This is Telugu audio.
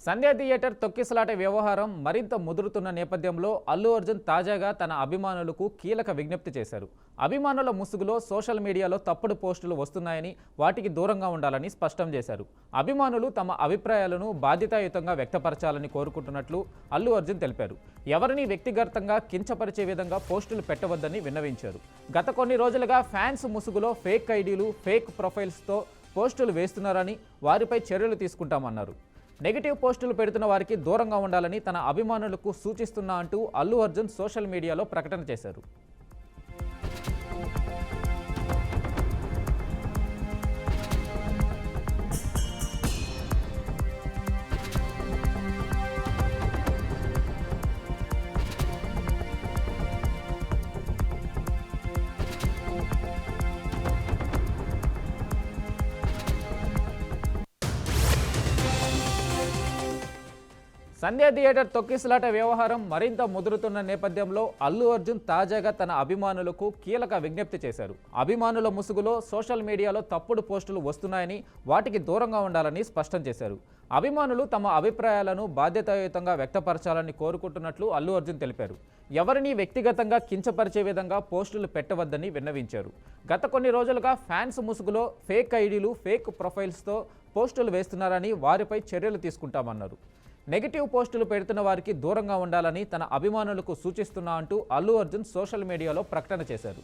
సంధ్య థియేటర్ తొక్కిసలాట వ్యవహారం మరింత ముదురుతున్న నేపథ్యంలో అల్లు అర్జున్ తాజాగా తన అభిమానులకు కీలక విజ్ఞప్తి చేశారు. అభిమానుల ముసుగులో సోషల్ మీడియాలో తప్పుడు పోస్టులు వస్తున్నాయని వాటికి దూరంగా ఉండాలని స్పష్టం చేశారు. అభిమానులు తమ అభిప్రాయాలను బాధ్యతాయుతంగా వ్యక్తపరచాలని కోరుకుంటున్నట్లు అల్లు అర్జున్ తెలిపారు. ఎవరిని వ్యక్తిగతంగా కించపరిచే విధంగా పోస్టులు పెట్టవద్దని విన్నవించారు. గత కొన్ని రోజులుగా ఫ్యాన్స్ ముసుగులో ఫేక్ ఐడీలు, ఫేక్ ప్రొఫైల్స్తో పోస్టులు వేస్తున్నారని వారిపై చర్యలు తీసుకుంటామన్నారు. నెగిటివ్ పోస్టులు పెడుతున్న వారికి దూరంగా ఉండాలని తన అభిమానులకు సూచిస్తున్నా అంటూ అల్లు అర్జున్ సోషల్ మీడియాలో ప్రకటన చేశారు. సంధ్య థియేటర్ తొక్కిసలాట వ్యవహారం మరింత ముదురుతున్న నేపథ్యంలో అల్లు అర్జున్ తాజాగా తన అభిమానులకు కీలక విజ్ఞప్తి చేశారు. అభిమానుల ముసుగులో సోషల్ మీడియాలో తప్పుడు పోస్టులు వస్తున్నాయని వాటికి దూరంగా ఉండాలని స్పష్టం చేశారు. అభిమానులు తమ అభిప్రాయాలను బాధ్యతాయుతంగా వ్యక్తపరచాలని కోరుకుంటున్నట్లు అల్లు అర్జున్ తెలిపారు. ఎవరిని వ్యక్తిగతంగా కించపరిచే విధంగా పోస్టులు పెట్టవద్దని విన్నవించారు. గత కొన్ని రోజులుగా ఫ్యాన్స్ ముసుగులో ఫేక్ ఐడీలు, ఫేక్ ప్రొఫైల్స్తో పోస్టులు వేస్తున్నారని వారిపై చర్యలు తీసుకుంటామన్నారు. నెగిటివ్ పోస్టులు పెడుతున్న వారికి దూరంగా ఉండాలని తన అభిమానులకు సూచిస్తున్నా అంటూ అల్లు అర్జున్ సోషల్ మీడియాలో ప్రకటన చేశారు.